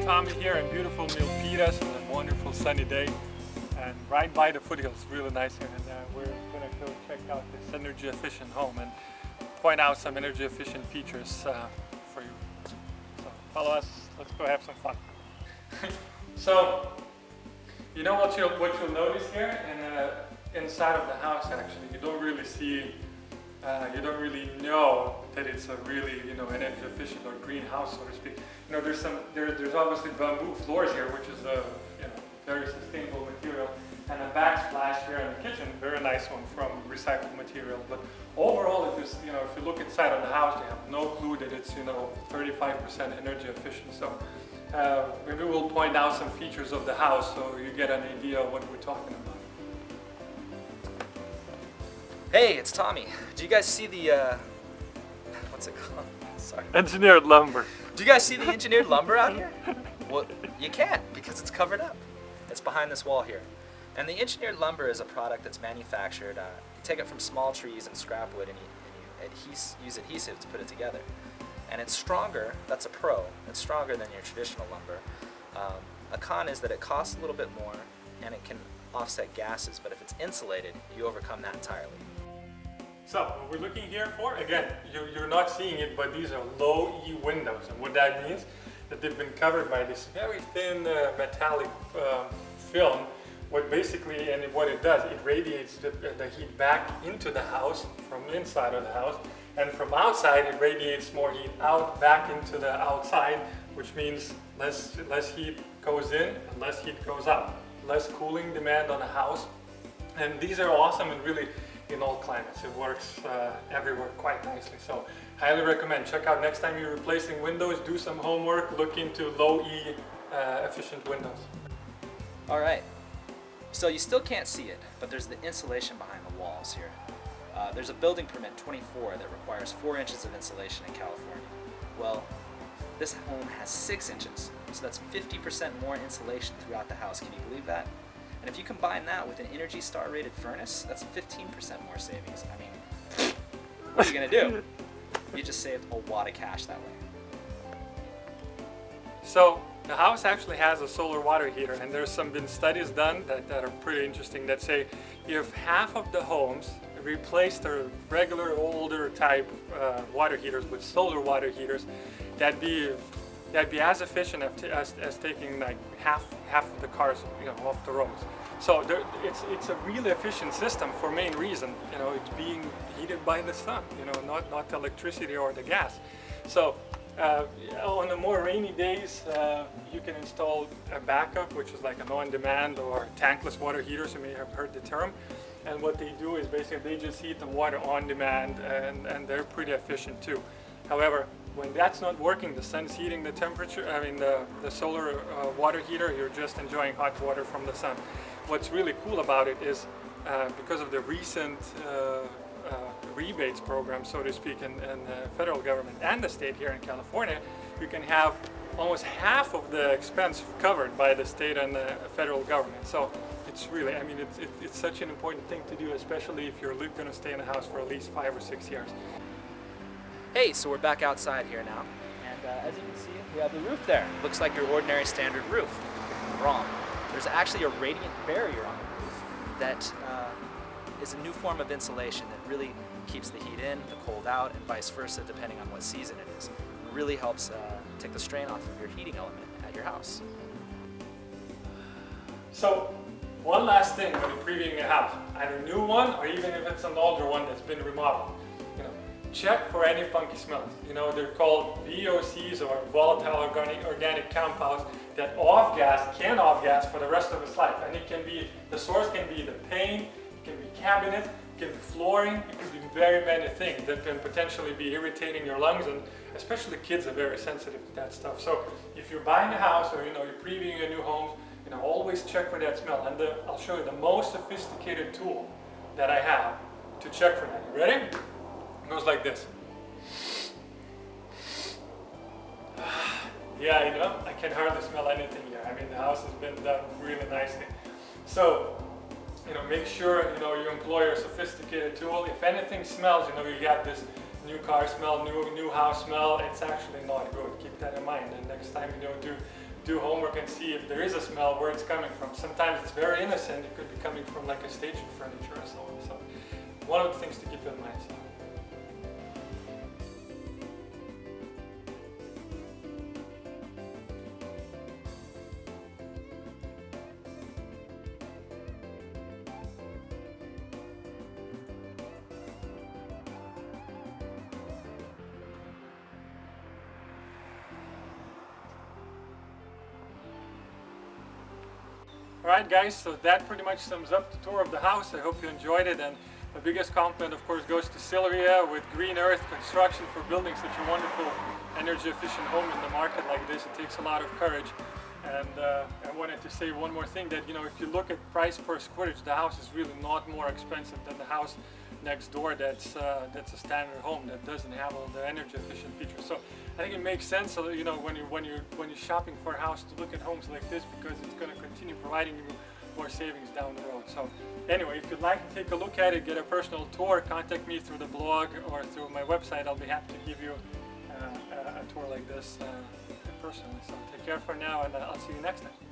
Tommy here in beautiful Milpitas on a wonderful sunny day, and right by the foothills, really nice here. And we're gonna go check out this energy efficient home and point out some energy efficient features for you. So follow us, let's go have some fun. So you know what you'll notice here, and inside of the house actually, you don't really see. You don't really know that it's a really, energy efficient or greenhouse, so to speak. There's obviously bamboo floors here, which is a, very sustainable material, and a backsplash here in the kitchen, very nice one from recycled material. But overall, if you look inside of the house, you have no clue that it's, 35% energy efficient. So maybe we'll point out some features of the house so you get an idea of what we're talking about. Hey, it's Tommy. Do you guys see the, what's it called? Sorry. Engineered lumber. Do you guys see the engineered lumber out here? Well, you can't because it's covered up. It's behind this wall here. And the engineered lumber is a product that's manufactured. You take it from small trees and scrap wood and you use adhesive to put it together. And it's stronger, that's a pro, it's stronger than your traditional lumber. A con is that it costs a little bit more and it can offset gases, but if it's insulated, you overcome that entirely. So what we're looking here for, again, you're not seeing it, but these are low E windows. And what that means, that they've been covered by this very thin metallic film. What it does, it radiates the heat back into the house from the inside of the house. And from outside, it radiates more heat back into the outside, which means less heat goes in and less heat goes out. Less cooling demand on a house. And these are awesome and really in all climates. It works everywhere quite nicely. So highly recommend. Check out next time you're replacing windows, do some homework, look into low E efficient windows. All right. So you still can't see it, but there's the insulation behind the walls here. There's a building permit 24 that requires 4 inches of insulation in California. Well, this home has 6 inches, so that's 50% more insulation throughout the house. Can you believe that? And if you combine that with an Energy Star rated furnace, that's 15% more savings. I mean, what are you gonna do? You just saved a lot of cash that way. So the house actually has a solar water heater, and there's been studies done that are pretty interesting that say if half of the homes replace their regular older type water heaters with solar water heaters, that'd be as efficient as taking like half of the cars off the roads. So it's a really efficient system for main reason, it's being heated by the sun, not the electricity or the gas. So on the more rainy days, you can install a backup, which is like an on-demand or tankless water heaters. You may have heard the term. And what they do is basically they just heat the water on demand, and they're pretty efficient too. However, when that's not working, the sun's heating the temperature, the solar water heater, you're just enjoying hot water from the sun. What's really cool about it is because of the recent rebates program, so to speak, in the federal government and the state here in California, you can have almost half of the expense covered by the state and the federal government. So it's really, it's such an important thing to do, especially if you're going to stay in a house for at least 5 or 6 years. Hey, so we're back outside here now, and as you can see, we have the roof there. Looks like your ordinary standard roof. Wrong. There's actually a radiant barrier on the roof that is a new form of insulation that really keeps the heat in, the cold out, and vice versa, depending on what season it is. It really helps take the strain off of your heating element at your house. So, one last thing when you're previewing a house, either a new one or even if it's an older one that's been remodeled. Check for any funky smells. They're called VOCs, or volatile organic compounds, that can off-gas for the rest of its life. And the source can be the paint, it can be cabinets, it can be flooring, it can be very many things that can potentially be irritating your lungs, and especially kids are very sensitive to that stuff. So if you're buying a house or you're previewing a new home, always check for that smell. And I'll show you the most sophisticated tool that I have to check for that. You ready? It goes like this. Yeah, I can hardly smell anything here. The house has been done really nicely. So, make sure, you employ a sophisticated tool. If anything smells, you got this new car smell, new house smell, it's actually not good. Keep that in mind. And next time, do do homework and see if there is a smell, where it's coming from. Sometimes it's very innocent. It could be coming from like a staging furniture or so on. So one of the things to keep in mind. So. Alright guys, so that pretty much sums up the tour of the house. I hope you enjoyed it, and the biggest compliment of course goes to Sylvia with Green Earth Construction for building such a wonderful energy efficient home in the market like this. It takes a lot of courage. And I wanted to say one more thing, that if you look at price per square inch, the house is really not more expensive than the house next door that's a standard home that doesn't have all the energy efficient features. So I think it makes sense, when you're shopping for a house, to look at homes like this, because it's going to continue providing you more savings down the road. So anyway, if you'd like to take a look at it, get a personal tour, contact me through the blog or through my website. I'll be happy to give you a tour like this personally. So take care for now, and I'll see you next time.